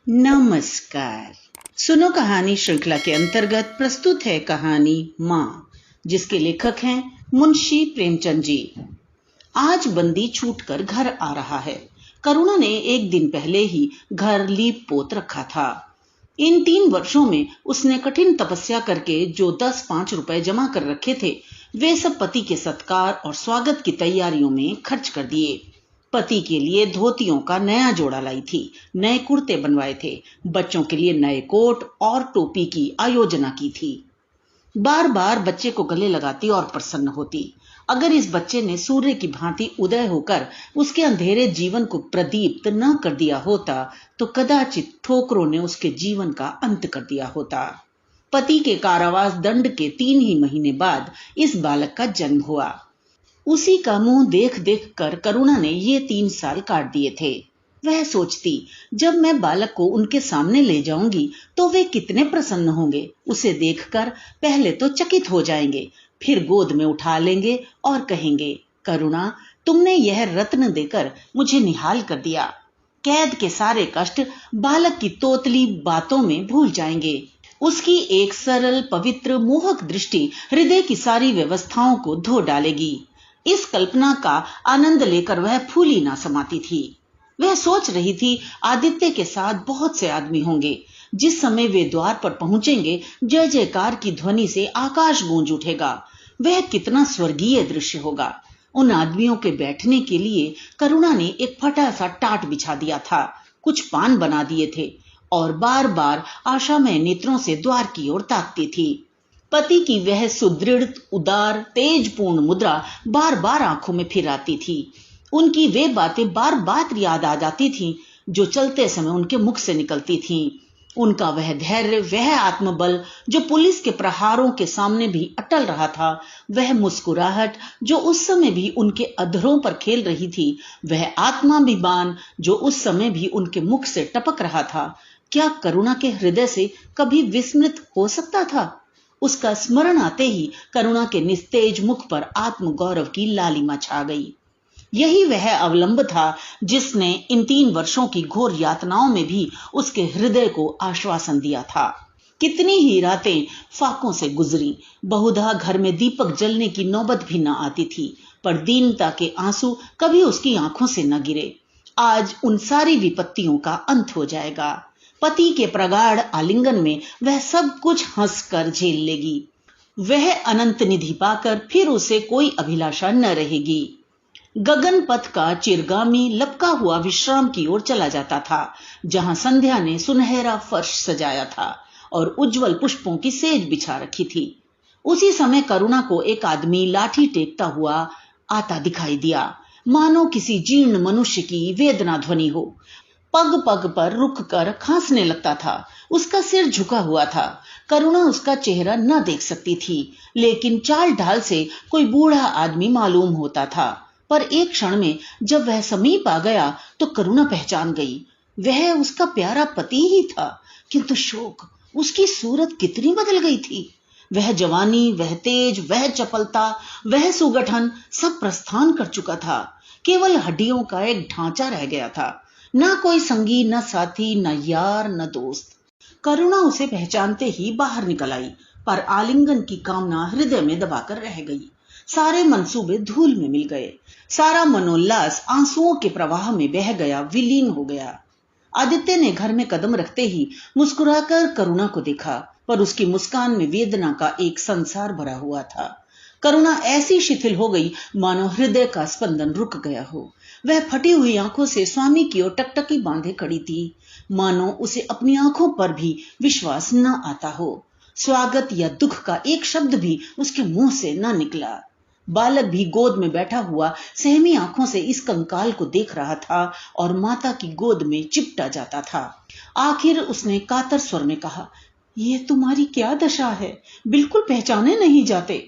नमस्कार। सुनो कहानी श्रृंखला के अंतर्गत प्रस्तुत है कहानी माँ, जिसके लेखक हैं मुंशी प्रेमचंद जी। आज बंदी छूटकर घर आ रहा है। करुणा ने एक दिन पहले ही घर लीप पोत रखा था। इन 3 वर्षों में उसने कठिन तपस्या करके जो 10-5 रुपए जमा कर रखे थे, वे सब पति के सत्कार और स्वागत की तैयारियों में खर्च कर दिए। पति के लिए धोतियों का नया जोड़ा लाई थी, नए कुर्ते बनवाए थे, बच्चों के लिए नए कोट और टोपी की आयोजना की थी। बार बार बच्चे को गले लगाती और प्रसन्न होती। अगर इस बच्चे ने सूर्य की भांति उदय होकर उसके अंधेरे जीवन को प्रदीप्त न कर दिया होता, तो कदाचित ठोकरों ने उसके जीवन का अंत कर दिया होता। पति के कारावास दंड के 3 ही महीने बाद इस बालक का जन्म हुआ। उसी का मुंह देख देख कर करुणा ने ये 3 साल काट दिए थे। वह सोचती, जब मैं बालक को उनके सामने ले जाऊंगी तो वे कितने प्रसन्न होंगे। उसे देखकर पहले तो चकित हो जाएंगे, फिर गोद में उठा लेंगे और कहेंगे, करुणा, तुमने यह रत्न देकर मुझे निहाल कर दिया। कैद के सारे कष्ट बालक की तोतली बातों में भूल जाएंगे। उसकी एक सरल, पवित्र, मोहक दृष्टि हृदय की सारी व्यवस्थाओं को धो डालेगी। इस कल्पना का आनंद लेकर वह फूली ना समाती थी। वह सोच रही थी, आदित्य के साथ बहुत से आदमी होंगे। जिस समय वे द्वार पर पहुंचेंगे, जय जयकार की ध्वनि से आकाश गूंज उठेगा। वह कितना स्वर्गीय दृश्य होगा। उन आदमियों के बैठने के लिए करुणा ने एक फटा सा टाट बिछा दिया था, कुछ पान बना दिए थे और बार बार आशामय नेत्रों से द्वार की ओर ताकती थी। पति की वह सुदृढ़, उदार, तेजपूर्ण मुद्रा बार बार आंखों में फिर आती थी। उनकी वे बातें बार बार याद आ जाती थीं, जो चलते समय उनके मुख से निकलती थीं। उनका वह धैर्य, वह आत्मबल जो पुलिस के प्रहारों के सामने भी अटल रहा था, वह मुस्कुराहट जो उस समय भी उनके अधरों पर खेल रही थी, वह आत्माभिमान जो उस समय भी उनके मुख से टपक रहा था, क्या करुणा के हृदय से कभी विस्मृत हो सकता था? उसका स्मरण आते ही करुणा के निस्तेज मुख पर आत्मगौरव की लालिमा छा गई। यही वह अवलंब था जिसने इन 3 वर्षों की घोर यातनाओं में भी उसके हृदय को आश्वासन दिया था। कितनी ही रातें फाकों से गुजरी, बहुधा घर में दीपक जलने की नौबत भी न आती थी, पर दीनता के आंसू कभी उसकी आंखों से न गिरे। आज उन सारी विपत्तियों का अंत हो जाएगा। पति के प्रगाढ़ आलिंगन में वह सब कुछ हंसकर झेल लेगी। वह अनंत निधि पाकर फिर उसे कोई अभिलाषा न रहेगी। गगन पथ का चिरगामी लपका हुआ विश्राम की ओर चला जाता था, जहां संध्या ने सुनहरा फर्श सजाया था और उज्जवल पुष्पों की सेज बिछा रखी थी। उसी समय करुणा को एक आदमी लाठी टेकता हुआ आता दिखाई दिया, मानो किसी जीर्ण मनुष्य की वेदना ध्वनि हो। पग पग पर रुक कर खांसने लगता था। उसका सिर झुका हुआ था। करुणा उसका चेहरा न देख सकती थी, लेकिन चाल ढाल से कोई बूढ़ा आदमी मालूम होता था। पर एक क्षण में जब वह समीप आ गया तो करुणा पहचान गई, वह उसका प्यारा पति ही था। किंतु शोक, उसकी सूरत कितनी बदल गई थी। वह जवानी, वह तेज, वह चपलता, वह सुगठन सब प्रस्थान कर चुका था। केवल हड्डियों का एक ढांचा रह गया था। ना कोई संगी, न साथी, न यार, न दोस्त। करुणा उसे पहचानते ही बाहर निकल आई, पर आलिंगन की कामना हृदय में दबाकर रह गई। सारे मंसूबे धूल में मिल गए। सारा मनोल्लास आंसुओं के प्रवाह में बह गया, विलीन हो गया। आदित्य ने घर में कदम रखते ही मुस्कुराकर करुणा को देखा, पर उसकी मुस्कान में वेदना का एक संसार भरा हुआ था। करुणा ऐसी शिथिल हो गई मानो हृदय का स्पंदन रुक गया हो। वह फटी हुई आंखों से स्वामी की ओर टकटकी बांधे खड़ी थी, मानो उसे अपनी आंखों पर भी विश्वास न आता हो। स्वागत या दुख का एक शब्द भी उसके मुंह से न निकला। बालक भी गोद में बैठा हुआ सहमी आंखों से इस कंकाल को देख रहा था और माता की गोद में चिपटा जाता था। आखिर उसने कातर स्वर में कहा, ये तुम्हारी क्या दशा है? बिल्कुल पहचाने नहीं जाते।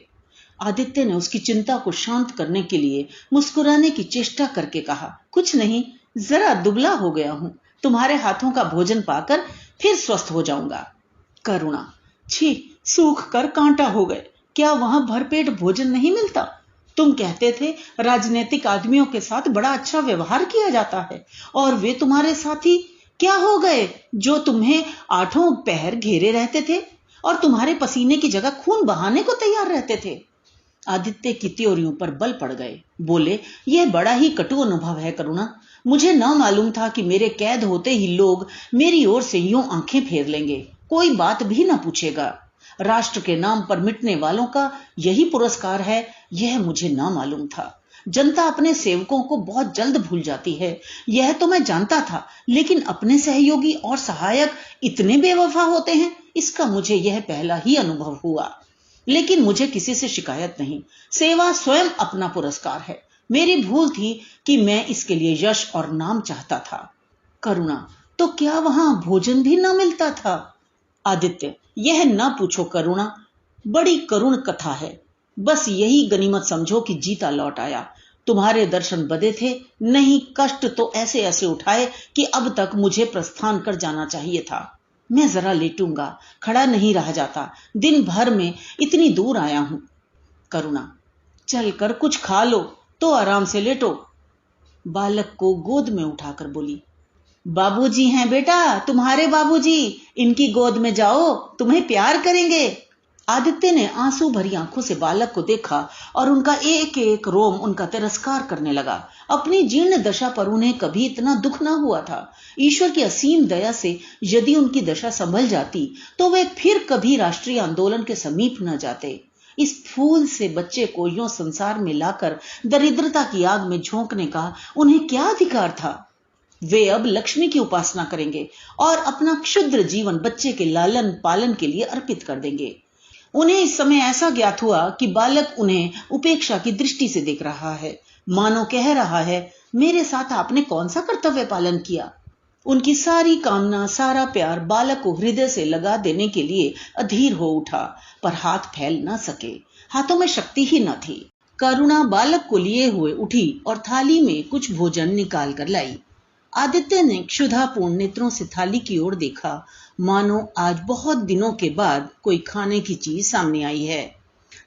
आदित्य ने उसकी चिंता को शांत करने के लिए मुस्कुराने की चेष्टा करके कहा, कुछ नहीं, जरा दुबला हो गया हूं। तुम्हारे हाथों का भोजन पाकर फिर स्वस्थ हो जाऊंगा। करुणा, छी, सूख कर कांटा हो गए। क्या वहां भरपेट भोजन नहीं मिलता? तुम कहते थे राजनीतिक आदमियों के साथ बड़ा अच्छा व्यवहार किया जाता है और वे तुम्हारे साथी क्या हो गए जो तुम्हें आठों पहर घेरे रहते थे और तुम्हारे पसीने की जगह खून बहाने को तैयार रहते थे? आदित्य की त्योरियों पर बल पड़ गए। बोले, यह बड़ा ही कटु अनुभव है करुणा। मुझे न मालूम था कि मेरे कैद होते ही लोग मेरी ओर से यूं आंखें फेर लेंगे, कोई बात भी न पूछेगा। राष्ट्र के नाम पर मिटने वालों का यही पुरस्कार है, यह मुझे न मालूम था। जनता अपने सेवकों को बहुत जल्द भूल जाती है, यह तो मैं जानता था, लेकिन अपने सहयोगी और सहायक इतने बेवफा होते हैं, इसका मुझे यह पहला ही अनुभव हुआ। लेकिन मुझे किसी से शिकायत नहीं। सेवा स्वयं अपना पुरस्कार है। मेरी भूल थी कि मैं इसके लिए यश और नाम चाहता था। करुणा, तो क्या वहां भोजन भी न मिलता था? आदित्य, यह न पूछो करुणा, बड़ी करुण कथा है। बस यही गनीमत समझो कि जीता लौट आया। तुम्हारे दर्शन बदे थे, नहीं कष्ट तो ऐसे ऐसे उठाए कि अब तक मुझे प्रस्थान कर जाना चाहिए था। मैं जरा लेटूंगा, खड़ा नहीं रहा जाता। दिन भर में इतनी दूर आया हूं। करुणा, चलकर कुछ खा लो तो आराम से लेटो। बालक को गोद में उठाकर बोली, बाबूजी हैं बेटा, तुम्हारे बाबूजी, इनकी गोद में जाओ, तुम्हें प्यार करेंगे। आदित्य ने आंसू भरी आंखों से बालक को देखा और उनका एक एक रोम उनका तिरस्कार करने लगा। अपनी जीर्ण दशा पर उन्हें कभी इतना दुख न हुआ था। ईश्वर की असीम दया से यदि उनकी दशा संभल जाती तो वे फिर कभी राष्ट्रीय आंदोलन के समीप न जाते। इस फूल से बच्चे को यूं संसार में लाकर दरिद्रता की आग में झोंकने का उन्हें क्या अधिकार था? वे अब लक्ष्मी की उपासना करेंगे और अपना क्षुद्र जीवन बच्चे के लालन पालन के लिए अर्पित कर देंगे। उन्हें इस समय ऐसा ज्ञात हुआ कि बालक उन्हें उपेक्षा की दृष्टि से देख रहा है, मानो कह रहा है, मेरे साथ आपने कौन सा कर्तव्य पालन किया? उनकी सारी कामना, सारा प्यार बालक को हृदय से लगा देने के लिए अधीर हो उठा, पर हाथ फैल न सके। हाथों में शक्ति ही न थी। करुणा बालक को लिए हुए उठी और थाली में कुछ भोजन निकाल कर लाई। आदित्य ने क्षुधापूर्ण नेत्रों से थाली की ओर देखा, मानो आज बहुत दिनों के बाद कोई खाने की चीज सामने आई है।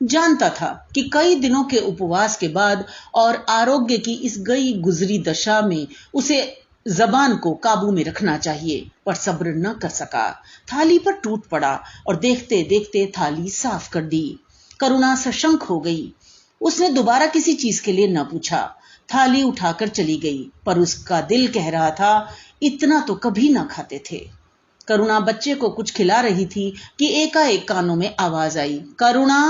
जानता था कि कई दिनों के उपवास के बाद और आरोग्य की इस गई गुजरी दशा में उसे जबान को काबू में रखना चाहिए, पर सब्र न कर सका। थाली पर टूट पड़ा और देखते देखते थाली साफ कर दी। करुणा सशंक हो गई। उसने दोबारा किसी चीज के लिए न पूछा, थाली उठाकर चली गई, पर उसका दिल कह रहा था, इतना तो कभी ना खाते थे। करुणा बच्चे को कुछ खिला रही थी कि एकाएक कानों में आवाज आई, करुणा।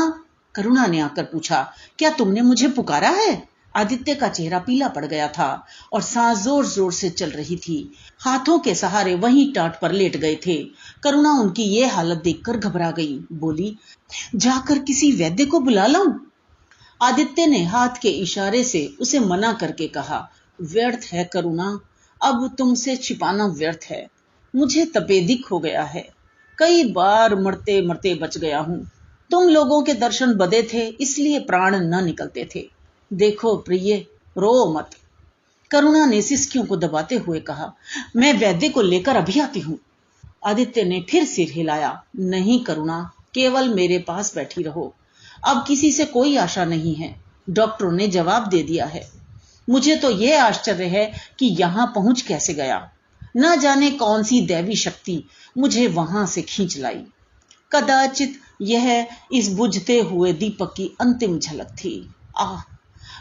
करुणा ने आकर पूछा, क्या तुमने मुझे पुकारा है? आदित्य का चेहरा पीला पड़ गया था और सांस जोर जोर से चल रही थी। हाथों के सहारे वहीं टाट पर लेट गए थे। करुणा उनकी ये हालत देखकर घबरा गई। बोली, जाकर किसी वैद्य को बुला लाऊं? आदित्य ने हाथ के इशारे से उसे मना करके कहा, व्यर्थ है करुणा, अब तुमसे छिपाना व्यर्थ है। मुझे तपेदिक हो गया है, कई बार मरते मरते बच गया हूं। तुम लोगों के दर्शन बदे थे, इसलिए प्राण न निकलते थे। देखो प्रिय, रो मत। करुणा ने सिसकियों को दबाते हुए कहा, मैं वैद्य को लेकर अभी आती हूं। आदित्य ने फिर सिर हिलाया, नहीं करुणा, केवल मेरे पास बैठी रहो। अब किसी से कोई आशा नहीं है, डॉक्टरों ने जवाब दे दिया है। मुझे तो यह आश्चर्य है कि यहां पहुंच कैसे गया। न जाने कौन सी दैवी शक्ति मुझे वहां से खींच लाई। कदाचित यह इस बुझते हुए दीपक की अंतिम झलक थी। आह,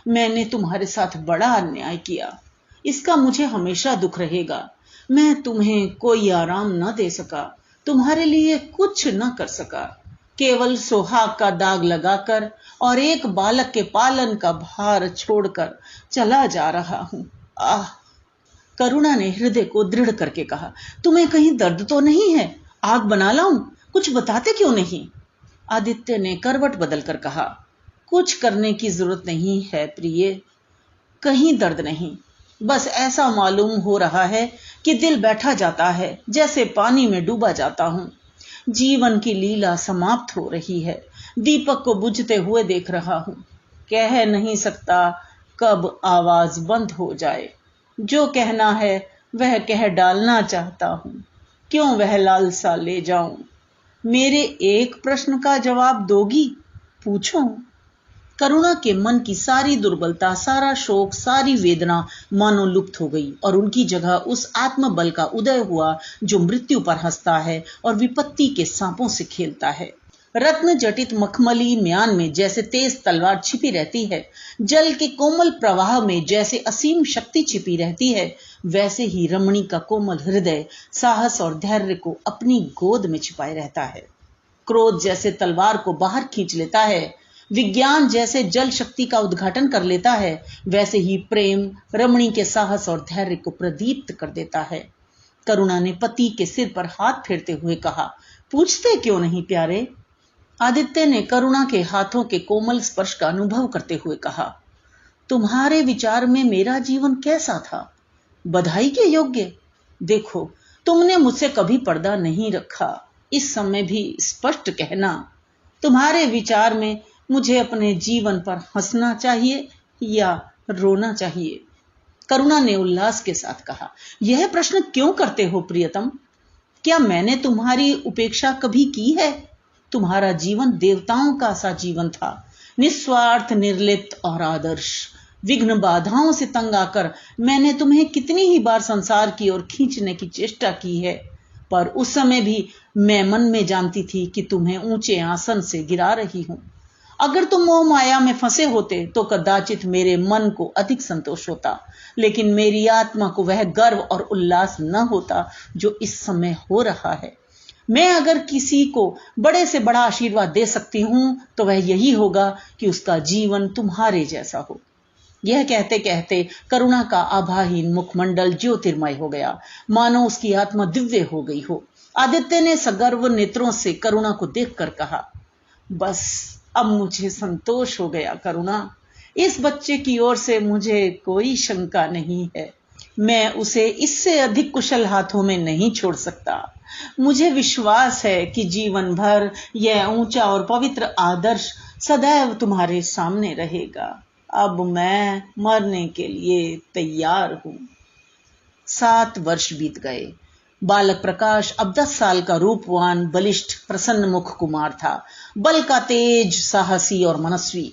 मैंने तुम्हारे साथ बड़ा अन्याय किया, इसका मुझे हमेशा दुख रहेगा। मैं तुम्हें कोई आराम न दे सका, तुम्हारे लिए कुछ न कर सका, केवल सुहाग का दाग लगाकर और एक बालक के पालन का भार छोड़कर चला जा रहा हूं। आह। करुणा ने हृदय को दृढ़ करके कहा, तुम्हें कहीं दर्द तो नहीं है? आग बना लाऊं? कुछ बताते क्यों नहीं? आदित्य ने करवट बदलकर कहा, कुछ करने की जरूरत नहीं है प्रिय, कहीं दर्द नहीं। बस ऐसा मालूम हो रहा है कि दिल बैठा जाता है, जैसे पानी में डूबा जाता हूं। जीवन की लीला समाप्त हो रही है, दीपक को बुझते हुए देख रहा हूं। कह नहीं सकता कब आवाज बंद हो जाए। जो कहना है वह कह डालना चाहता हूं, क्यों वह लालसा ले जाऊं। मेरे एक प्रश्न का जवाब दोगी? पूछो। करुणा के मन की सारी दुर्बलता, सारा शोक, सारी वेदना मानो लुप्त हो गई और उनकी जगह उस आत्मबल का उदय हुआ जो मृत्यु पर हंसता है और विपत्ति के सांपों से खेलता है। रत्न जटित मखमली म्यान में जैसे तेज तलवार छिपी रहती है, जल के कोमल प्रवाह में जैसे असीम शक्ति छिपी रहती है, वैसे ही रमणी का कोमल हृदय साहस और धैर्य को अपनी गोद में छिपाए रहता है। क्रोध जैसे तलवार को बाहर खींच लेता है, विज्ञान जैसे जल शक्ति का उद्घाटन कर लेता है, वैसे ही प्रेम रमणी के साहस और धैर्य को प्रदीप्त कर देता है। करुणा ने पति के सिर पर हाथ फेरते हुए कहा, पूछते क्यों नहीं प्यारे? आदित्य ने करुणा के हाथों के कोमल स्पर्श का अनुभव करते हुए कहा, तुम्हारे विचार में मेरा जीवन कैसा था? बधाई के योग्य। देखो, तुमने मुझसे कभी पर्दा नहीं रखा। इस समय भी स्पष्ट कहना, तुम्हारे विचार में मुझे अपने जीवन पर हंसना चाहिए या रोना चाहिए? करुणा ने उल्लास के साथ कहा, यह प्रश्न क्यों करते हो प्रियतम? क्या मैंने तुम्हारी उपेक्षा कभी की है? तुम्हारा जीवन देवताओं का सा जीवन था, निस्वार्थ, निर्लिप्त और आदर्श। विघ्न बाधाओं से तंग आकर मैंने तुम्हें कितनी ही बार संसार की ओर खींचने की चेष्टा की है, पर उस समय भी मैं मन में जानती थी कि तुम्हें ऊंचे आसन से गिरा रही हूं। अगर तुम मोह माया में फंसे होते तो कदाचित मेरे मन को अधिक संतोष होता, लेकिन मेरी आत्मा को वह गर्व और उल्लास न होता जो इस समय हो रहा है। मैं अगर किसी को बड़े से बड़ा आशीर्वाद दे सकती हूं तो वह यही होगा कि उसका जीवन तुम्हारे जैसा हो। यह कहते कहते करुणा का आभाहीन मुखमंडल ज्योतिर्मय हो गया, मानो उसकी आत्मा दिव्य हो गई हो। आदित्य ने सगर्व नेत्रों से करुणा को देखकर कहा, बस अब मुझे संतोष हो गया करुणा। इस बच्चे की ओर से मुझे कोई शंका नहीं है। मैं उसे इससे अधिक कुशल हाथों में नहीं छोड़ सकता। मुझे विश्वास है कि जीवन भर यह ऊंचा और पवित्र आदर्श सदैव तुम्हारे सामने रहेगा। अब मैं मरने के लिए तैयार हूं। 7 वर्ष बीत गए। बालक प्रकाश अब 10 साल का रूपवान, बलिष्ठ, प्रसन्न मुख कुमार था। बल का तेज, साहसी और मनस्वी।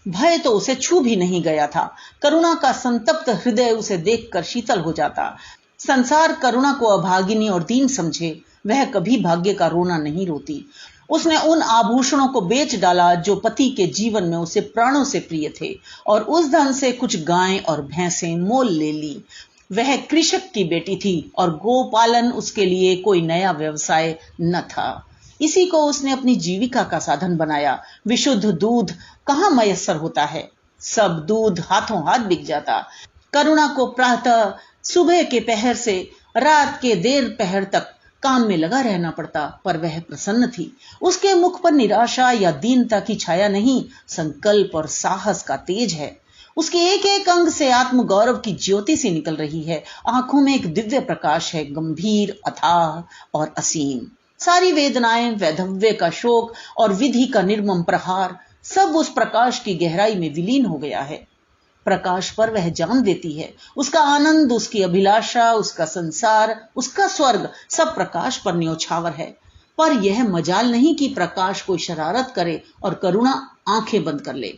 भय तो उसे छू भी नहीं गया था। करुणा का संतप्त हृदय उसे देखकर शीतल हो जाता। संसार करुणा को अभागिनी और दीन समझे, वह कभी भाग्य का रोना नहीं रोती। उसने उन आभूषणों को बेच डाला जो पति के जीवन में उसे प्राणों से प्रिय थे, और उस धन से कुछ गायें और भैंसें मोल ले ली। वह कृषक की बेटी थी और गोपालन उसके लिए कोई नया व्यवसाय न था। इसी को उसने अपनी जीविका का साधन बनाया। विशुद्ध दूध कहाँ मयस्सर होता है, सब दूध हाथों हाथ बिक जाता। करुणा को प्रातः सुबह के पहर से रात के देर पहर तक काम में लगा रहना पड़ता, पर वह प्रसन्न थी। उसके मुख पर निराशा या दीनता की छाया नहीं, संकल्प और साहस का तेज है। उसके एक एक अंग से आत्मगौरव की ज्योति सी निकल रही है। आंखों में एक दिव्य प्रकाश है, गंभीर, अथाह और असीम। सारी वेदनाएं, वैधव्य का शोक और विधि का निर्मम प्रहार, सब उस प्रकाश की गहराई में विलीन हो गया है। प्रकाश पर वह जान देती है। उसका आनंद, उसकी अभिलाषा, उसका संसार, उसका स्वर्ग, सब प्रकाश पर न्योछावर है। पर यह मजाल नहीं कि प्रकाश कोई शरारत करे और करुणा आंखें बंद कर ले।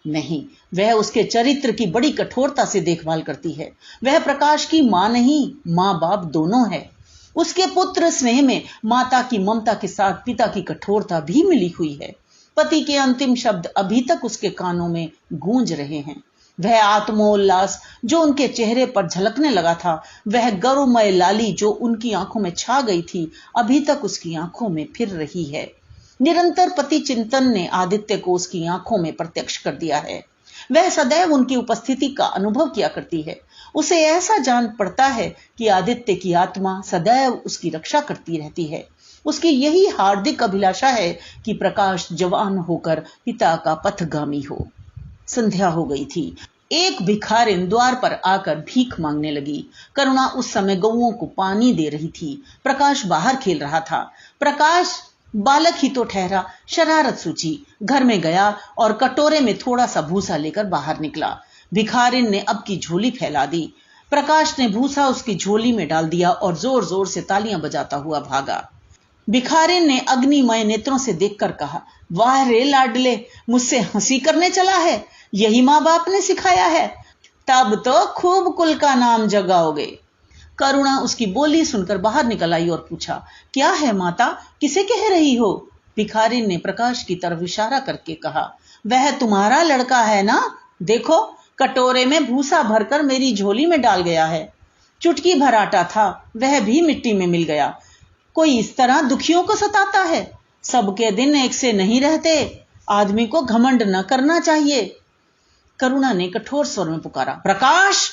नहीं, वह उसके चरित्र की बड़ी कठोरता से देखभाल करती है। वह प्रकाश की मां नहीं, मां बाप दोनों है। उसके पुत्र स्नेह में माता की ममता के साथ पिता की कठोरता भी मिली हुई है। पति के अंतिम शब्द अभी तक उसके कानों में गूंज रहे हैं। वह आत्मोल्लास जो उनके चेहरे पर झलकने लगा था, वह गौरवमय लाली जो उनकी आंखों में छा गई थी, अभी तक उसकी आंखों में फिर रही है। निरंतर पति चिंतन ने आदित्य को उसकी आंखों में प्रत्यक्ष कर दिया है। वह सदैव उनकी उपस्थिति का अनुभव किया करती है। उसे ऐसा जान पड़ता है कि आदित्य की आत्मा सदैव उसकी रक्षा करती रहती है। उसकी यही हार्दिक अभिलाषा है कि प्रकाश जवान होकर पिता का पथगामी हो। संध्या हो गई थी। एक भिखारिन द्वार पर आकर भीख मांगने लगी। करुणा उस समय गौओं को पानी दे रही थी। प्रकाश बाहर खेल रहा था। प्रकाश बालक ही तो ठहरा, शरारत सूझी, घर में गया और कटोरे में थोड़ा सा भूसा लेकर बाहर निकला। भिखारिन ने अब की झोली फैला दी। प्रकाश ने भूसा उसकी झोली में डाल दिया और जोर जोर से तालियां बजाता हुआ भागा। भिखारिन ने अग्निमय नेत्रों से देखकर कहा, वाह रे लाडले, मुझसे हंसी करने चला है, यही माँ बाप ने सिखाया है, तब तो खूब कुल का नाम जगाओगे। करुणा उसकी बोली सुनकर बाहर निकल आई और पूछा, क्या है माता, किसे कह रही हो? भिखारी ने प्रकाश की तरफ इशारा करके कहा, वह तुम्हारा लड़का है ना, देखो कटोरे में भूसा भरकर मेरी झोली में डाल गया है। चुटकी भर आटा था, वह भी मिट्टी में मिल गया। कोई इस तरह दुखियों को सताता है? सबके दिन एक से नहीं रहते, आदमी को घमंड न करना चाहिए। करुणा ने कठोर स्वर में पुकारा, प्रकाश।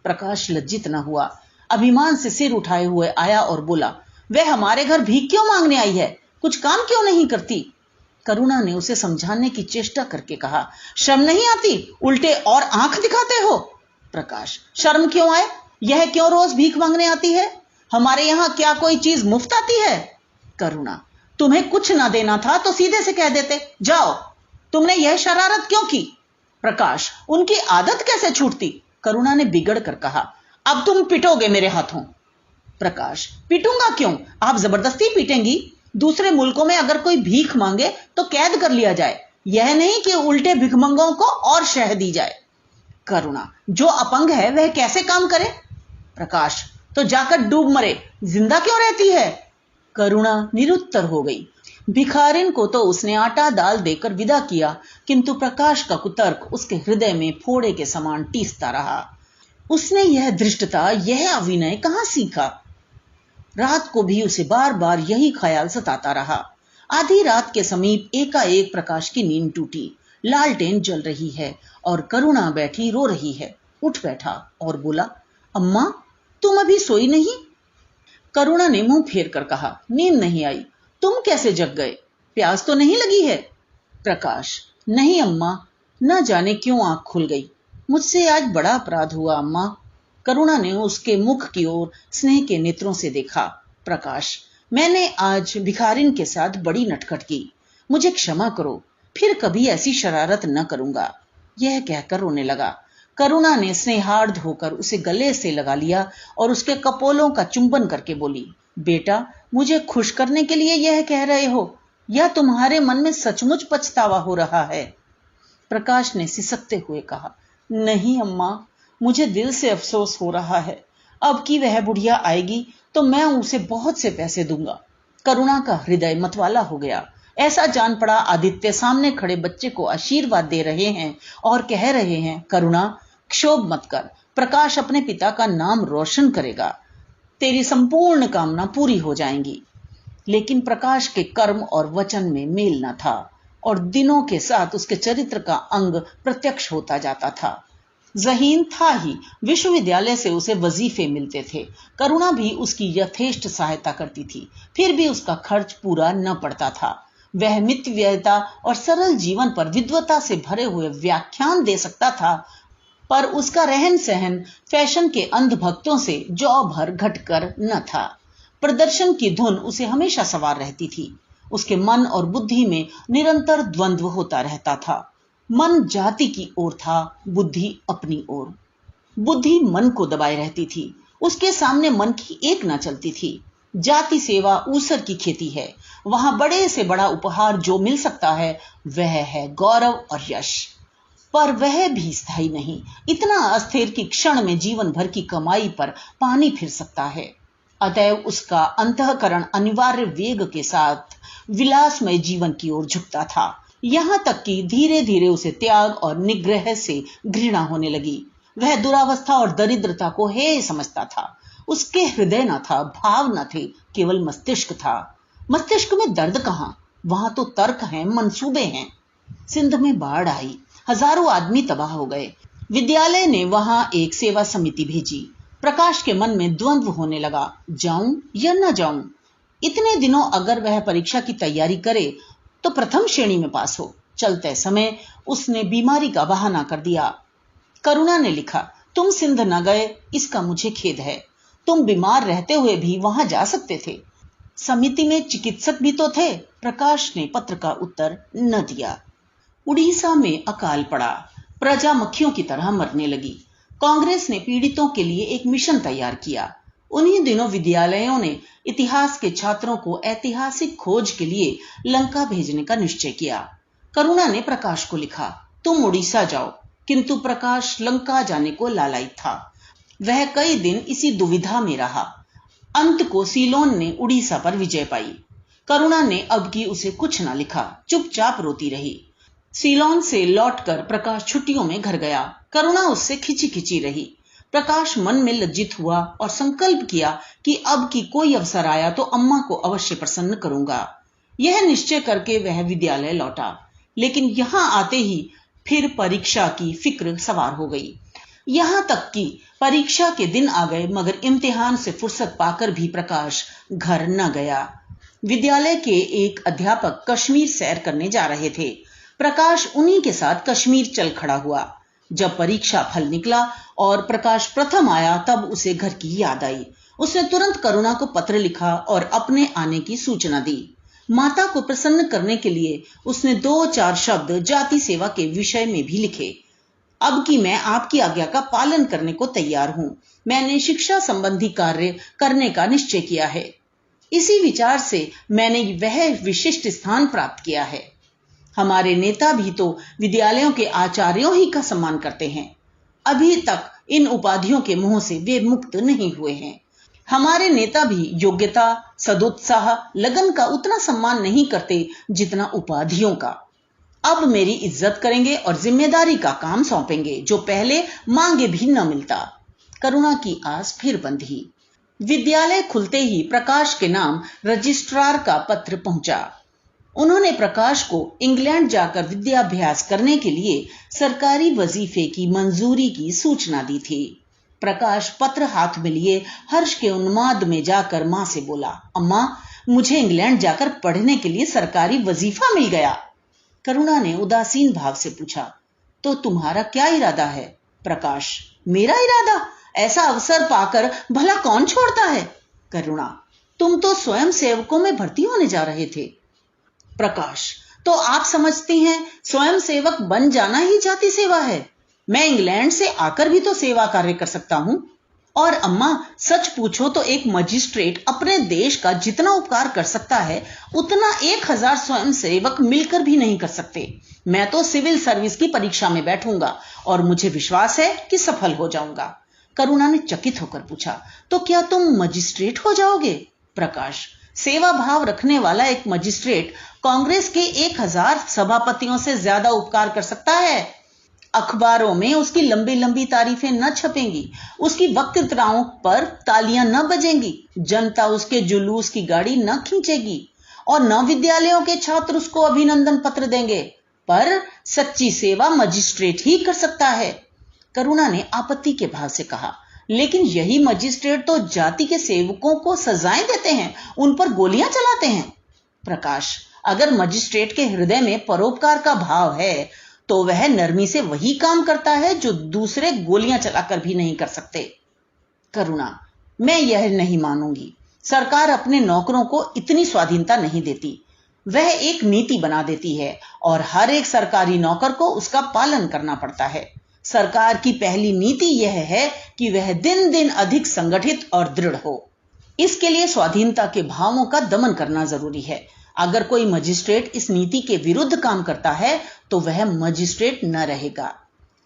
प्रकाश लज्जित न हुआ, अभिमान से सिर उठाए हुए आया और बोला, वह हमारे घर भीख क्यों मांगने आई है, कुछ काम क्यों नहीं करती? करुणा ने उसे समझाने की चेष्टा करके कहा, शर्म नहीं आती, उल्टे और आंख दिखाते हो। प्रकाश, शर्म क्यों आए, यह क्यों रोज भीख मांगने आती है? हमारे यहां क्या कोई चीज मुफ्त आती है? करुणा, तुम्हें कुछ ना देना था तो सीधे से कह देते, जाओ। तुमने यह शरारत क्यों की? प्रकाश, उनकी आदत कैसे छूटती? करुणा ने बिगड़ कर कहा, अब तुम पिटोगे मेरे हाथों। प्रकाश, पिटूंगा क्यों, आप जबरदस्ती पीटेंगी? दूसरे मुल्कों में अगर कोई भीख मांगे तो कैद कर लिया जाए, यह नहीं कि उल्टे भिखमंगों को और शह दी जाए। करुणा, जो अपंग है वह कैसे काम करे? प्रकाश, तो जाकर डूब मरे, जिंदा क्यों रहती है? करुणा निरुत्तर हो गई। भिखारिन को तो उसने आटा दाल देकर विदा किया, किंतु प्रकाश का कुतर्क उसके हृदय में फोड़े के समान टीसता रहा। उसने यह धृष्टता, यह अभिनय कहां सीखा? रात को भी उसे बार बार यही ख्याल सताता रहा। आधी रात के समीप एकाएक प्रकाश की नींद टूटी। लालटेन जल रही है और करुणा बैठी रो रही है। उठ बैठा और बोला, अम्मा, तुम अभी सोई नहीं? करुणा ने मुंह फेर कर कहा, नींद नहीं आई। तुम कैसे जग गए, प्यास तो नहीं लगी है? प्रकाश, नहीं अम्मा, न जाने क्यों आंख खुल गई, मुझसे आज बड़ा अपराध हुआ अम्मा। करुणा ने उसके मुख की ओर स्नेह के नेत्रों से देखा। प्रकाश, मैंने आज भिखारिन के साथ बड़ी नटखट की, मुझे क्षमा करो, फिर कभी ऐसी शरारत न करूंगा। यह कहकर रोने लगा। करुणा ने स्नेहार्द होकर उसे गले से लगा लिया और उसके कपोलों का चुंबन करके बोली, बेटा, मुझे खुश करने के लिए यह कह रहे हो या तुम्हारे मन में सचमुच पछतावा हो रहा है? प्रकाश ने सिसकते हुए कहा, नहीं अम्मा, मुझे दिल से अफसोस हो रहा है। अब की वह बुढ़िया आएगी तो मैं उसे बहुत से पैसे दूंगा। करुणा का हृदय मतवाला हो गया। ऐसा जान पड़ा आदित्य सामने खड़े बच्चे को आशीर्वाद दे रहे हैं और कह रहे हैं, करुणा, क्षोभ मत कर, प्रकाश अपने पिता का नाम रोशन करेगा, तेरी संपूर्ण कामना पूरी हो जाएंगी। लेकिन प्रकाश के कर्म और वचन में मेल न था और दिनों के साथ उसके चरित्र का अंग प्रत्यक्ष होता जाता था। ज़हीन था ही, विश्वविद्यालय से उसे वजीफे मिलते थे। करुणा भी उसकी यथेष्ट सहायता करती थी, फिर भी उसका खर्च पूरा न पड़ता था। वह मित व्ययता और सरल जीवन पर विद्वता से भरे हुए व्याख्यान दे सकता था, पर उसका रहन सहन फैशन के अंधभक्तों से जौ भर घटकर न था। प्रदर्शन की धुन उसे हमेशा सवार रहती थी। उसके मन और बुद्धि में निरंतर द्वंद्व होता रहता था। मन जाति की ओर था, बुद्धि अपनी ओर। बुद्धि मन को दबाए रहती थी, उसके सामने मन की एक न चलती थी। जाति सेवा ऊसर की खेती है, वहां बड़े से बड़ा उपहार जो मिल सकता है वह है गौरव और यश, पर वह भी स्थायी नहीं, इतना अस्थिर कि क्षण में जीवन भर की कमाई पर पानी फिर सकता है। अतएव उसका अंतःकरण अनिवार्य वेग के साथ विलासमय जीवन की ओर झुकता था, यहां तक कि धीरे धीरे उसे त्याग और निग्रह से घृणा होने लगी। वह दुरावस्था और दरिद्रता को हे समझता था। उसके हृदय न था, भाव न थे, केवल मस्तिष्क था। मस्तिष्क में दर्द कहां, वहां तो तर्क हैं, मंसूबे हैं। सिंध में बाढ़ आई, हजारों आदमी तबाह हो गए। विद्यालय ने वहां एक सेवा समिति भेजी। प्रकाश के मन में द्वंद्व होने लगा, जाऊं या न जाऊं। इतने दिनों अगर वह परीक्षा की तैयारी करे तो प्रथम श्रेणी में पास हो। चलते समय उसने बीमारी का बहाना कर दिया। करुणा ने लिखा, तुम सिंध न गए इसका मुझे खेद है, तुम बीमार रहते हुए भी वहां जा सकते थे। समिति में चिकित्सक भी तो थे। प्रकाश ने पत्र का उत्तर न दिया। उड़ीसा में अकाल पड़ा, प्रजा मक्खियों की तरह मरने लगी। कांग्रेस ने पीड़ितों के लिए एक मिशन तैयार किया। उन्हीं दिनों विद्यालयों ने इतिहास के छात्रों को ऐतिहासिक खोज के लिए लंका भेजने का निश्चय किया। करुणा ने प्रकाश को लिखा, तुम उड़ीसा जाओ, किंतु प्रकाश लंका जाने को लालायित था। वह कई दिन इसी दुविधा में रहा। अंत को सीलोन ने उड़ीसा पर विजय पाई। करुणा ने अब की उसे कुछ न लिखा, चुपचाप रोती रही। सीलोन से लौटकर प्रकाश छुट्टियों में घर गया। करुणा उससे खिंची खिंची रही। प्रकाश मन में लज्जित हुआ और संकल्प किया कि अब की कोई अवसर आया तो अम्मा को अवश्य प्रसन्न करूंगा। यह निश्चय करके वह विद्यालय लौटा, लेकिन यहां आते ही फिर परीक्षा की फिक्र सवार हो गई। यहां तक कि परीक्षा के दिन आ गए, मगर इम्तिहान से फुर्सत पाकर भी प्रकाश घर न गया। विद्यालय के एक अध्यापक कश्मीर सैर करने जा रहे थे। प्रकाश उन्हीं के साथ कश्मीर चल खड़ा हुआ। जब परीक्षा फल निकला और प्रकाश प्रथम आया, तब उसे घर की याद आई। उसने तुरंत करुणा को पत्र लिखा और अपने आने की सूचना दी। माता को प्रसन्न करने के लिए उसने 2-4 शब्द जाति सेवा के विषय में भी लिखे। अब कि मैं आपकी आज्ञा का पालन करने को तैयार हूं। मैंने शिक्षा संबंधी कार्य करने का निश्चय किया है। इसी विचार से मैंने वह विशिष्ट स्थान प्राप्त किया है। हमारे नेता भी तो विद्यालयों के आचार्यों ही का सम्मान करते हैं। अभी तक इन उपाधियों के मोह से वे मुक्त नहीं हुए हैं। हमारे नेता भी योग्यता, सदुत्साह, लगन का उतना सम्मान नहीं करते जितना उपाधियों का। अब मेरी इज्जत करेंगे और जिम्मेदारी का काम सौंपेंगे, जो पहले मांगे भी न मिलता। करुणा की आस फिर बंधी। विद्यालय खुलते ही प्रकाश के नाम रजिस्ट्रार का पत्र पहुंचा। उन्होंने प्रकाश को इंग्लैंड जाकर विद्याभ्यास करने के लिए सरकारी वजीफे की मंजूरी की सूचना दी थी। प्रकाश पत्र हाथ में लिए हर्ष के उन्माद में जाकर मां से बोला, अम्मा, मुझे इंग्लैंड जाकर पढ़ने के लिए सरकारी वजीफा मिल गया। करुणा ने उदासीन भाव से पूछा, तो तुम्हारा क्या इरादा है? प्रकाश, मेरा इरादा? ऐसा अवसर पाकर भला कौन छोड़ता है? करुणा, तुम तो स्वयं सेवकों में भर्ती होने जा रहे थे। प्रकाश, तो आप समझती हैं स्वयं सेवक बन जाना ही जाति सेवा है? मैं इंग्लैंड से आकर भी तो सेवा कार्य कर सकता हूं। और अम्मा, सच पूछो तो एक मजिस्ट्रेट अपने देश का जितना उपकार कर सकता है, उतना 1000 स्वयं सेवक मिलकर भी नहीं कर सकते। मैं तो सिविल सर्विस की परीक्षा में बैठूंगा और मुझे विश्वास है कि सफल हो जाऊंगा। करुणा ने चकित होकर पूछा, तो क्या तुम मजिस्ट्रेट हो जाओगे? प्रकाश, सेवा भाव रखने वाला एक मजिस्ट्रेट कांग्रेस के 1000 सभापतियों से ज्यादा उपकार कर सकता है। अखबारों में उसकी लंबी लंबी तारीफें न छपेंगी, उसकी वक्तृताओं पर तालियां न बजेंगी, जनता उसके जुलूस की गाड़ी न खींचेगी और न विद्यालयों के छात्र उसको अभिनंदन पत्र देंगे। पर सच्ची सेवा मजिस्ट्रेट ही कर सकता है। करुणा ने आपत्ति के भाव से कहा, लेकिन यही मजिस्ट्रेट तो जाति के सेवकों को सजाएं देते हैं, उन पर गोलियां चलाते हैं। प्रकाश, अगर मजिस्ट्रेट के हृदय में परोपकार का भाव है तो वह नरमी से वही काम करता है जो दूसरे गोलियां चलाकर भी नहीं कर सकते। करुणा, मैं यह नहीं मानूंगी। सरकार अपने नौकरों को इतनी स्वाधीनता नहीं देती। वह एक नीति बना देती है और हर एक सरकारी नौकर को उसका पालन करना पड़ता है। सरकार की पहली नीति यह है कि वह दिन दिन अधिक संगठित और दृढ़ हो। इसके लिए स्वाधीनता के भावों का दमन करना जरूरी है। अगर कोई मजिस्ट्रेट इस नीति के विरुद्ध काम करता है तो वह मजिस्ट्रेट न रहेगा।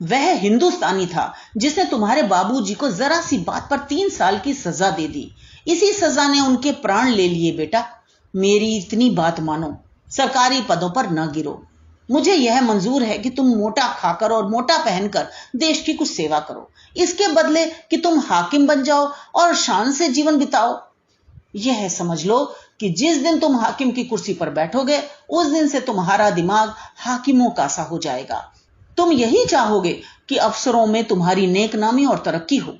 वह हिंदुस्तानी था जिसने तुम्हारे बाबूजी को जरा सी बात पर 3 साल की सजा दे दी। इसी सजा ने उनके प्राण ले लिए। बेटा, मेरी इतनी बात मानो, सरकारी पदों पर न गिरो। मुझे यह मंजूर है कि तुम मोटा खाकर और मोटा पहनकर देश की कुछ सेवा करो, इसके बदले कि तुम हाकिम बन जाओ और शान से जीवन बिताओ। यह समझ लो कि जिस दिन तुम हाकिम की कुर्सी पर बैठोगे, उस दिन से तुम्हारा दिमाग हाकिमों का सा हो जाएगा। तुम यही चाहोगे कि अफसरों में तुम्हारी नेकनामी और तरक्की हो।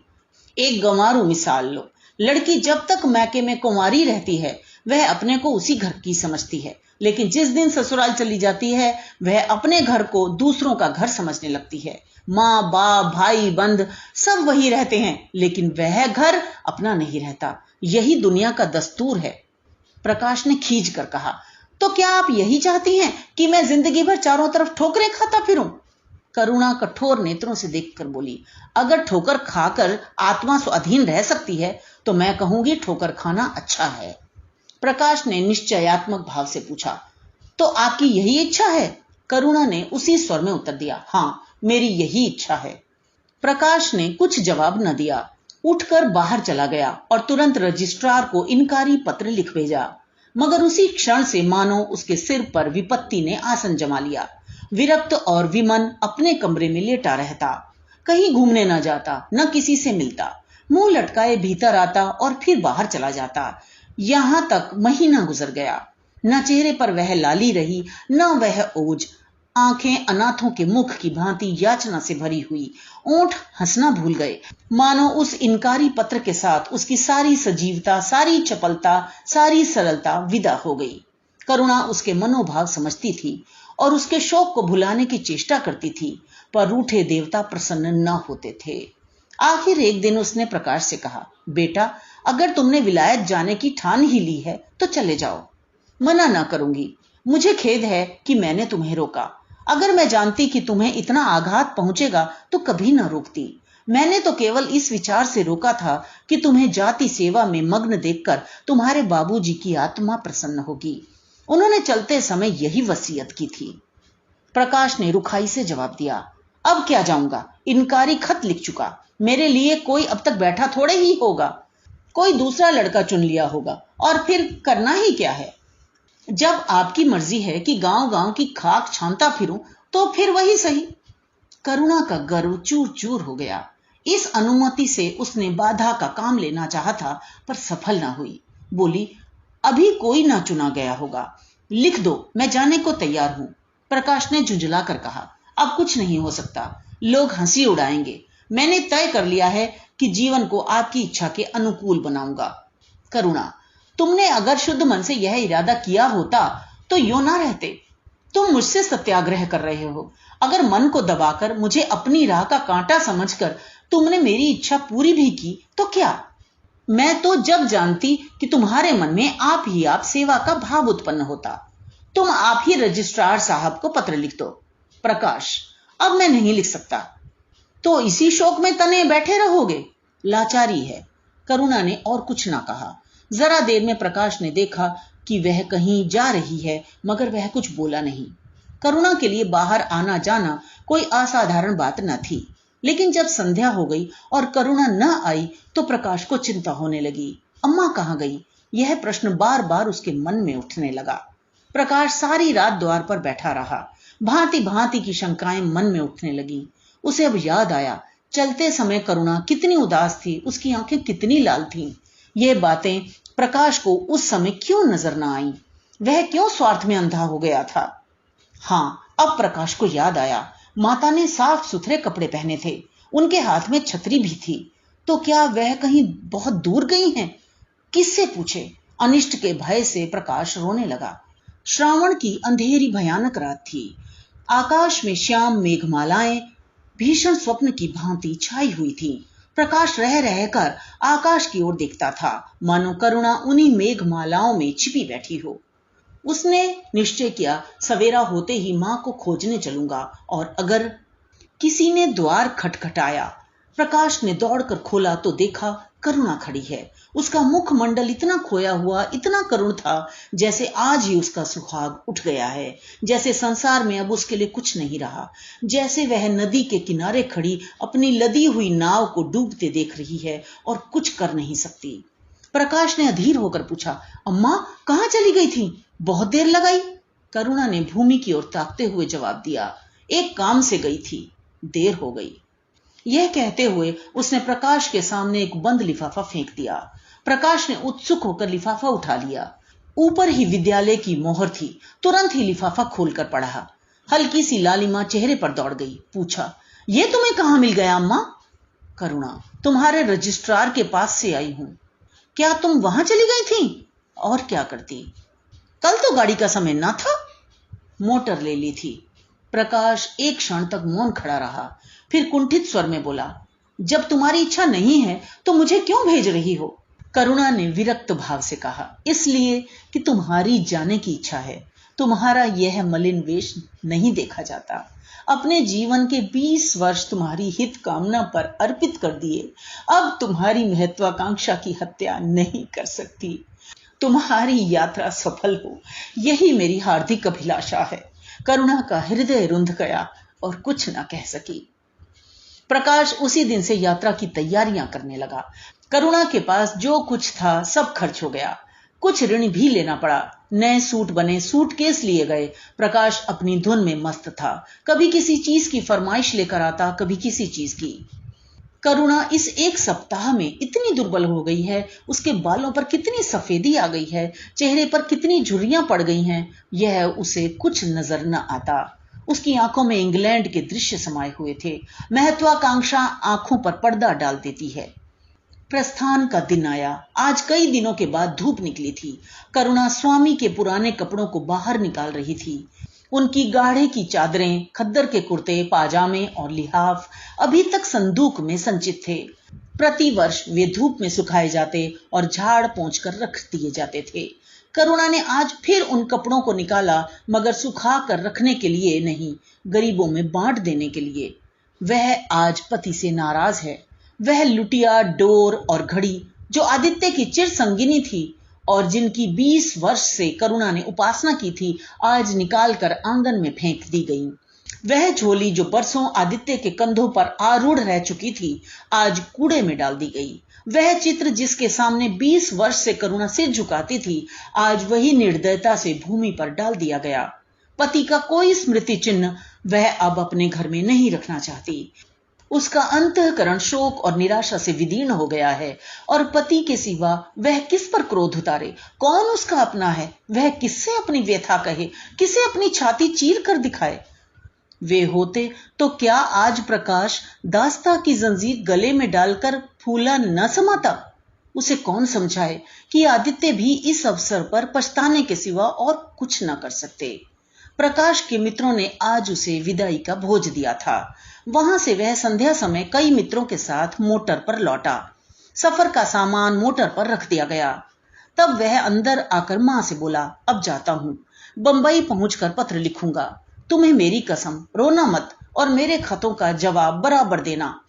एक गंवारू मिसाल लो। लड़की जब तक मैके में कुंवारी रहती है, वह अपने को उसी घर की समझती है, लेकिन जिस दिन ससुराल चली जाती है, वह अपने घर को दूसरों का घर समझने लगती है। माँ बाप भाई बंद सब वही रहते हैं, लेकिन वह घर अपना नहीं रहता। यही दुनिया का दस्तूर है। प्रकाश ने खींच कर कहा, तो क्या आप यही चाहती हैं कि मैं जिंदगी भर चारों तरफ ठोकरें खाता फिरूं? करुणा कठोर नेत्रों से देखकर बोली, अगर ठोकर खाकर आत्मा स्वाधीन रह सकती है तो मैं कहूंगी ठोकर खाना अच्छा है। प्रकाश ने निश्चयात्मक भाव से पूछा, तो आपकी यही इच्छा है? करुणा ने उसी स्वर में उत्तर दिया, हाँ, मेरी यही इच्छा है। प्रकाश ने कुछ जवाब न दिया, उठकर बाहर चला गया और तुरंत रजिस्ट्रार को इनकारी पत्र लिख भेजा। मगर उसी क्षण से मानो उसके सिर पर विपत्ति ने आसन जमा लिया। विरक्त और विमन अपने कमरे में लेटा रहता, कहीं घूमने न जाता, न किसी से मिलता, मुंह लटकाए भीतर आता और फिर बाहर चला जाता। यहां तक महीना गुजर गया। न चेहरे पर वह लाली रही, न वह ओज। आंखें अनाथों के मुख की भांति याचना से भरी हुई, ओंठ हंसना भूल गए, मानो उस इनकारी पत्र के साथ उसकी सारी सजीवता, सारी चपलता, सारी सरलता विदा हो गई। करुणा उसके मनोभाव समझती थी और उसके शोक को भुलाने की चेष्टा करती थी, पर रूठे देवता प्रसन्न न होते थे। आखिर एक दिन उसने प्रकाश से कहा, बेटा, अगर तुमने विलायत जाने की ठान ही ली है तो चले जाओ, मना ना करूंगी। मुझे खेद है कि मैंने तुम्हें रोका। अगर मैं जानती कि तुम्हें इतना आघात पहुंचेगा तो कभी ना रोकती। मैंने तो केवल इस विचार से रोका था कि तुम्हें जाति सेवा में मग्न देखकर तुम्हारे बाबूजी की आत्मा प्रसन्न होगी। उन्होंने चलते समय यही वसीयत की थी। प्रकाश ने रुखाई से जवाब दिया, अब क्या जाऊंगा, इनकारी खत लिख चुका। मेरे लिए कोई अब तक बैठा थोड़े ही होगा, कोई दूसरा लड़का चुन लिया होगा, और फिर करना ही क्या है। जब आपकी मर्जी है कि गांव गांव की खाक छानता फिरूं तो फिर वही सही। करुणा का गर्व चूर चूर हो गया। इस अनुमति से उसने बाधा का काम लेना चाहा था, पर सफल ना हुई। बोली, अभी कोई ना चुना गया होगा, लिख दो, मैं जाने को तैयार हूं। प्रकाश ने झुंझला कर कहा, अब कुछ नहीं हो सकता, लोग हंसी उड़ाएंगे। मैंने तय कर लिया है कि जीवन को आपकी इच्छा के अनुकूल बनाऊंगा। करुणा, तुमने अगर शुद्ध मन से यह इरादा किया होता तो यूं ना रहते। तुम मुझसे सत्याग्रह कर रहे हो। अगर मन को दबाकर, मुझे अपनी राह का कांटा समझकर तुमने मेरी इच्छा पूरी भी की तो क्या? मैं तो जब जानती कि तुम्हारे मन में आप ही आप सेवा का भाव उत्पन्न होता। तुम आप ही रजिस्ट्रार साहब को पत्र लिख दो। प्रकाश, अब मैं नहीं लिख सकता। तो इसी शोक में तने बैठे रहोगे? लाचारी है। करुणा ने और कुछ ना कहा। जरा देर में प्रकाश ने देखा कि वह कहीं जा रही है, मगर वह कुछ बोला नहीं। करुणा के लिए बाहर आना जाना कोई असाधारण बात न थी, लेकिन जब संध्या हो गई और करुणा न आई तो प्रकाश को चिंता होने लगी। अम्मा कहाँ गई? यह प्रश्न बार बार उसके मन में उठने लगा। प्रकाश सारी रात द्वार पर बैठा रहा। भांति भांति की शंकाएं मन में उठने लगी। उसे अब याद आया, चलते समय करुणा कितनी उदास थी, उसकी आंखें कितनी लाल थीं। ये बातें प्रकाश को उस समय क्यों नजर न आई? वह क्यों स्वार्थ में अंधा हो गया था? हाँ, अब प्रकाश को याद आया, माता ने साफ सुथरे कपड़े पहने थे, उनके हाथ में छतरी भी थी। तो क्या वह कहीं बहुत दूर गई हैं? किससे पूछे? अनिष्ट के भय से प्रकाश रोने लगा। श्रावण की अंधेरी भयानक रात थी। आकाश में श्याम मेघमालाएं भीषण स्वप्न की भांति छाई हुई थी। प्रकाश रह रहकर आकाश की ओर देखता था, मानो करुणा उन्हीं मेघमालाओं में छिपी बैठी हो। उसने निश्चय किया, सवेरा होते ही मां को खोजने चलूंगा, और अगर किसी ने द्वार खटखटाया। प्रकाश ने दौड़कर खोला तो देखा करुणा खड़ी है। उसका मुखमंडल इतना खोया हुआ, इतना करुण था, जैसे आज ही उसका सुहाग उठ गया है, जैसे संसार में अब उसके लिए कुछ नहीं रहा, जैसे वह नदी के किनारे खड़ी अपनी लदी हुई नाव को डूबते देख रही है और कुछ कर नहीं सकती। प्रकाश ने अधीर होकर पूछा, अम्मा कहाँ चली गई थी? बहुत देर लगाई। करुणा ने भूमि की ओर ताकते हुए जवाब दिया, एक काम से गई थी, देर हो गई। यह कहते हुए उसने प्रकाश के सामने एक बंद लिफाफा फेंक दिया। प्रकाश ने उत्सुक होकर लिफाफा उठा लिया। ऊपर ही विद्यालय की मोहर थी। तुरंत ही लिफाफा खोलकर पढ़ा। हल्की सी लालिमा चेहरे पर दौड़ गई। पूछा, यह तुम्हें कहां मिल गया अम्मा? करुणा, तुम्हारे रजिस्ट्रार के पास से आई हूं। क्या तुम वहां चली गई थी? और क्या करती, कल तो गाड़ी का समय ना था। मोटर ले ली थी। प्रकाश एक क्षण तक मौन खड़ा रहा, फिर कुंठित स्वर में बोला, जब तुम्हारी इच्छा नहीं है तो मुझे क्यों भेज रही हो? करुणा ने विरक्त भाव से कहा, इसलिए कि तुम्हारी जाने की इच्छा है। तुम्हारा यह मलिन वेश नहीं देखा जाता। अपने जीवन के 20 वर्ष तुम्हारी हित कामना पर अर्पित कर दिए, अब तुम्हारी महत्वाकांक्षा की हत्या नहीं कर सकती। तुम्हारी यात्रा सफल हो, यही मेरी हार्दिक अभिलाषा है। करुणा का हृदय रुंध गया और कुछ न कह सकी। प्रकाश उसी दिन से यात्रा की तैयारियां करने लगा। करुणा के पास जो कुछ था सब खर्च हो गया। कुछ ऋण भी लेना पड़ा। नए सूट बने, सूटकेस लिए गए। प्रकाश अपनी धुन में मस्त था। कभी किसी चीज की फरमाइश लेकर आता, कभी किसी चीज की। करुणा इस एक सप्ताह में इतनी दुर्बल हो गई है, उसके बालों पर कितनी सफेदी आ गई है, चेहरे पर कितनी झुर्रियां पड़ गई हैं, यह उसे कुछ नजर न आता। उसकी आंखों में इंग्लैंड के दृश्य समाये हुए थे। महत्वाकांक्षा आंखों पर पर्दा डाल देती है। प्रस्थान का दिन आया। आज कई दिनों के बाद धूप निकली थी। करुणा स्वामी के पुराने कपड़ों को बाहर निकाल रही थी। उनकी गाढ़े की चादरें, खद्दर के कुर्ते, पाजामे और लिहाफ अभी तक संदूक में संचित थे। प्रतिवर्ष वे धूप में सुखाए जाते और झाड़ पोंछ कर रख दिए जाते थे। करुणा ने आज फिर उन कपड़ों को निकाला, मगर सुखा कर रखने के लिए नहीं, गरीबों में बांट देने के लिए। वह आज पति से नाराज है। वह लुटिया, डोर और घड़ी जो आदित्य की चिर संगिनी थी और जिनकी 20 वर्ष से करुणा ने उपासना की थी, आज निकालकर आंगन में फेंक दी गई। वह झोली जो बरसों आदित्य के कंधों पर आरूढ़ रह चुकी थी, आज कूड़े में डाल दी गई। वह चित्र जिसके सामने 20 वर्ष से करुणा सिर झुकाती थी, आज वही निर्दयता से भूमि पर डाल दिया गया। पति का कोई स्मृति चिन्ह वह अब अपने घर में नहीं रखना चाहती। उसका अंतःकरण शोक और निराशा से विदीर्ण हो गया है और पति के सिवा वह किस पर क्रोध उतारे? कौन उसका अपना है? वह किससे अपनी व्यथा कहे, किसे अपनी छाती चीर कर दिखाए? वे होते तो क्या आज प्रकाश दास्ता की जंजीर गले में डालकर फूला न समाता? उसे कौन समझाए कि आदित्य भी इस अवसर पर पछताने के सिवा और कुछ न कर सकते। प्रकाश के मित्रों ने आज उसे विदाई का भोज दिया था। वहां से वह संध्या समय कई मित्रों के साथ मोटर पर लौटा। सफर का सामान मोटर पर रख दिया गया। तब वह अंदर आकर मां से बोला, अब जाता हूं, बंबई पहुंचकर पत्र लिखूंगा। तुम्हें मेरी कसम, रोना मत और मेरे खतों का जवाब बराबर देना।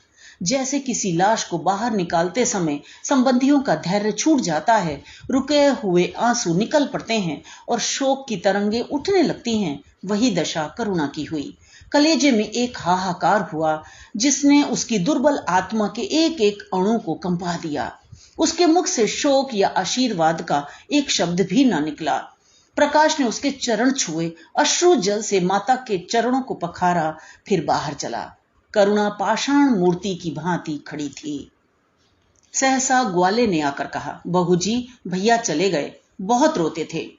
जैसे किसी लाश को बाहर निकालते समय संबंधियों का धैर्य छूट जाता है, रुके हुए आंसू निकल पड़ते हैं और शोक की तरंगे उठने लगती हैं, वही दशा करुणा की हुई। कलेजे में एक हाहाकार हुआ जिसने उसकी दुर्बल आत्मा के एक एक अणु को कंपा दिया। उसके मुख से शोक या आशीर्वाद का एक शब्द भी ना निकला। प्रकाश ने उसके चरण छुए, अश्रु जल से माता के चरणों को पखारा, फिर बाहर चला। करुणा पाषाण मूर्ति की भांति खड़ी थी। सहसा ग्वाले ने आकर कहा, बहू जी, भैया चले गए, बहुत रोते थे।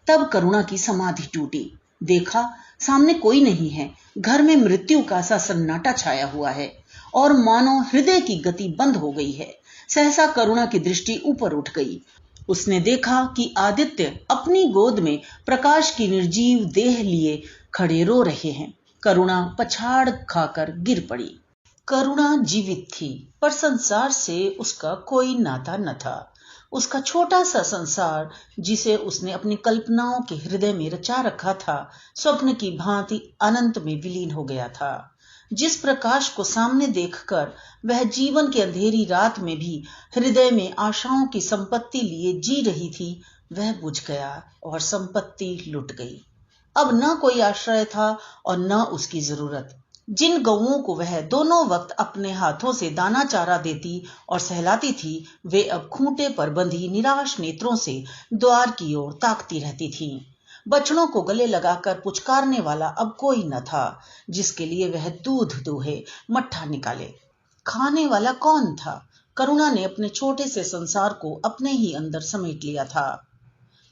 तब करुणा की समाधि टूटी। देखा, सामने कोई नहीं है। घर में मृत्यु का सा सन्नाटा छाया हुआ है और मानो हृदय की गति बंद हो गई है। सहसा करुणा की दृष्टि ऊपर उठ गई। उसने देखा कि आदित्य अपनी गोद में प्रकाश की निर्जीव देह लिए खड़े रो रहे हैं। करुणा पछाड़ खाकर गिर पड़ी। करुणा जीवित थी, पर संसार से उसका कोई नाता न था। उसका छोटा सा संसार, जिसे उसने अपनी कल्पनाओं के हृदय में रचा रखा था, स्वप्न की भांति अनंत में विलीन हो गया था। जिस प्रकाश को सामने देखकर वह जीवन की अंधेरी रात में भी हृदय में आशाओं की संपत्ति लिए जी रही थी, वह बुझ गया और संपत्ति लुट गई। अब न कोई आश्रय था और न उसकी जरूरत। जिन गौओं को वह दोनों वक्त अपने हाथों से दाना चारा देती और सहलाती थी, वे अब खूंटे पर बंधी निराश नेत्रों से द्वार की ओर ताकती रहती थीं। बछड़ों को गले लगाकर पुचकारने वाला अब कोई न था, जिसके लिए वह दूध दूहे, मट्ठा निकाले। खाने वाला कौन था? करुणा ने अपने छोटे से संसार को अपने ही अंदर समेट लिया था।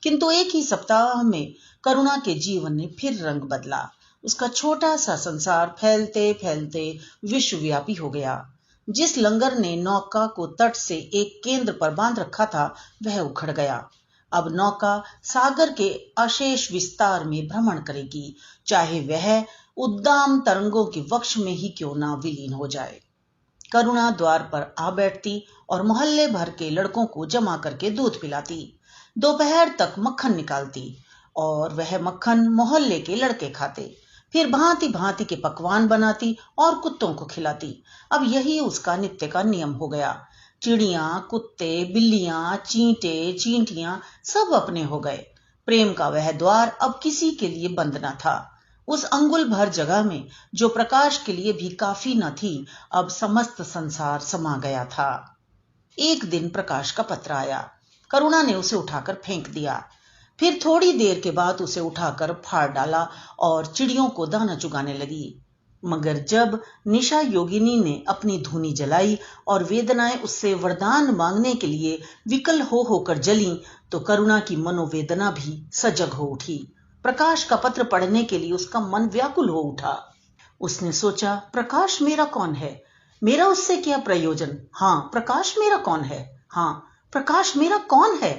किंतु एक ही सप्ताह में करुणा के जीवन ने फिर रंग बदला। उसका छोटा सा संसार फैलते फैलते विश्वव्यापी हो गया। जिस लंगर ने नौका को तट से एक केंद्र पर बांध रखा था, वह उखड़ गया। अब नौका सागर के अशेष विस्तार में भ्रमण करेगी, चाहे वह उद्दाम तरंगों के वक्ष में ही क्यों ना विलीन हो जाए। करुणा द्वार पर आ बैठती और मोहल्ले भर के लड़कों को जमा करके दूध पिलाती। दोपहर तक मक्खन निकालती और वह मक्खन मोहल्ले के लड़के खाते। फिर भांति भांति के पकवान बनाती और कुत्तों को खिलाती। अब यही उसका नित्य का नियम हो गया। चिड़ियां, कुत्ते, बिल्लियां, चींटे, चींटियां सब अपने हो गए। प्रेम का वह द्वार अब किसी के लिए बंद न था। उस अंगुल भर जगह में जो प्रकाश के लिए भी काफी न थी, अब समस्त संसार समा गया था। एक दिन प्रकाश का पत्र आया। करुणा ने उसे उठाकर फेंक दिया। फिर थोड़ी देर के बाद उसे उठाकर फाड़ डाला और चिड़ियों को दाना चुगाने लगी। मगर जब निशा योगिनी ने अपनी धूनी जलाई और वेदनाएं उससे वरदान मांगने के लिए विकल हो होकर जली, तो करुणा की मनोवेदना भी सजग हो उठी। प्रकाश का पत्र पढ़ने के लिए उसका मन व्याकुल हो उठा। उसने सोचा, प्रकाश मेरा कौन है? मेरा उससे क्या प्रयोजन? हाँ, प्रकाश मेरा कौन है? हाँ, प्रकाश मेरा कौन है?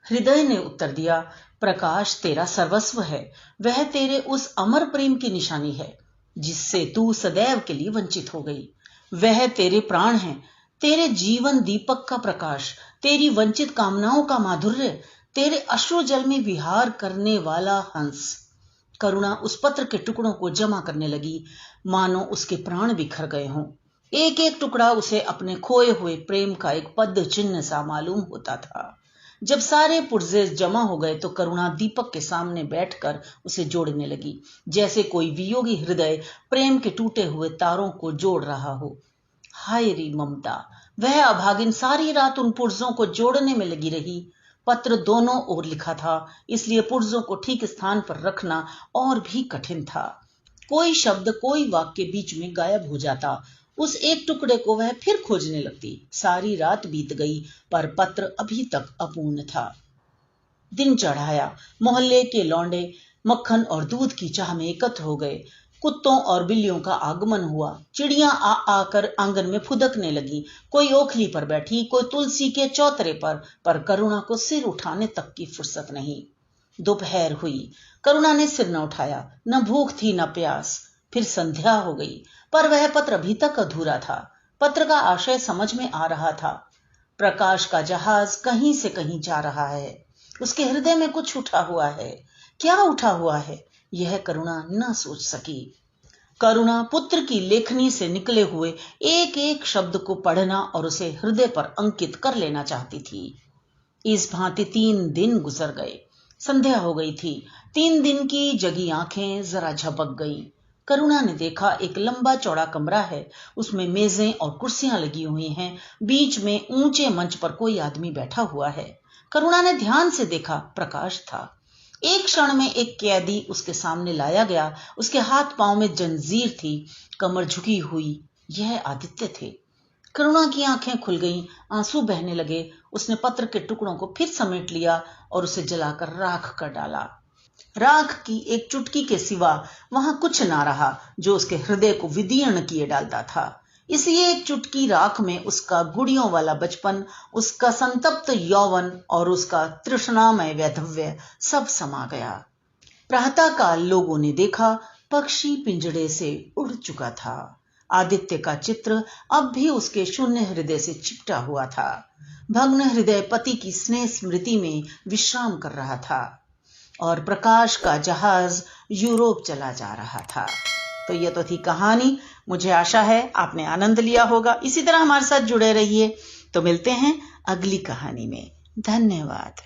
हृदय ने उत्तर दिया, प्रकाश तेरा सर्वस्व है। वह तेरे उस अमर प्रेम की निशानी है जिससे तू सदैव के लिए वंचित हो गई। वह तेरे प्राण है, तेरे जीवन दीपक का प्रकाश, तेरी वंचित कामनाओं का माधुर्य, तेरे अश्रु जल में विहार करने वाला हंस। करुणा उस पत्र के टुकड़ों को जमा करने लगी, मानो उसके प्राण बिखर गए हों। एक एक टुकड़ा उसे अपने खोए हुए प्रेम का एक पद चिन्ह सा मालूम होता था। जब सारे पुर्जे जमा हो गए तो करुणा दीपक के सामने बैठकर उसे जोड़ने लगी, जैसे कोई वियोगी हृदय प्रेम के टूटे हुए तारों को जोड़ रहा हो। हाय री ममता! वह अभागिन सारी रात उन पुर्जों को जोड़ने में लगी रही। पत्र दोनों ओर लिखा था, इसलिए पुर्जों को ठीक स्थान पर रखना और भी कठिन था। कोई शब्द, कोई वाक्य बीच में गायब हो जाता। उस एक टुकड़े को वह फिर खोजने लगती। सारी रात बीत गई पर पत्र अभी तक अपूर्ण था। दिन चढ़ाया। मोहल्ले के लौंडे मक्खन और दूध की चाह में एकत्र हो गए। कुत्तों और बिल्लियों का आगमन हुआ। चिड़ियां आ आकर आंगन में फुदकने लगी। कोई ओखली पर बैठी, कोई तुलसी के चौतरे पर करुणा को सिर उठाने तक की फुर्सत नहीं। दोपहर हुई। करुणा ने सिर न उठाया। न भूख थी न प्यास। फिर संध्या हो गई, पर वह पत्र अभी तक अधूरा था। पत्र का आशय समझ में आ रहा था। प्रकाश का जहाज कहीं से कहीं जा रहा है। उसके हृदय में कुछ उठा हुआ है। क्या उठा हुआ है, यह करुणा न सोच सकी। करुणा पुत्र की लेखनी से निकले हुए एक एक शब्द को पढ़ना और उसे हृदय पर अंकित कर लेना चाहती थी। इस भांति 3 दिन गुजर गए। संध्या हो गई थी। 3 दिन की जगी आंखें जरा झपक गईं। करुणा ने देखा, एक लंबा चौड़ा कमरा है। उसमें मेजें और कुर्सियां लगी हुई हैं। बीच में ऊंचे मंच पर कोई आदमी बैठा हुआ है। करुणा ने ध्यान से देखा, प्रकाश था। एक क्षण में एक कैदी उसके सामने लाया गया। उसके हाथ पांव में जंजीर थी, कमर झुकी हुई। यह आदित्य थे। करुणा की आंखें खुल गईं, आंसू बहने लगे। उसने पत्र के टुकड़ों को फिर समेट लिया और उसे जलाकर राख कर डाला। राख की एक चुटकी के सिवा वहां कुछ ना रहा जो उसके हृदय को विदीर्ण किए डालता था। इसी एक चुटकी राख में उसका गुड़ियों वाला बचपन, उसका संतप्त यौवन और उसका तृष्णामय वैधव्य सब समा गया। प्रातःकाल लोगों ने देखा, पक्षी पिंजड़े से उड़ चुका था। आदित्य का चित्र अब भी उसके शून्य हृदय से चिपटा हुआ था। भग्न हृदय पति की स्नेह स्मृति में विश्राम कर रहा था और प्रकाश का जहाज यूरोप चला जा रहा था। तो यह तो थी कहानी। मुझे आशा है आपने आनंद लिया होगा। इसी तरह हमारे साथ जुड़े रहिए। तो मिलते हैं अगली कहानी में। धन्यवाद।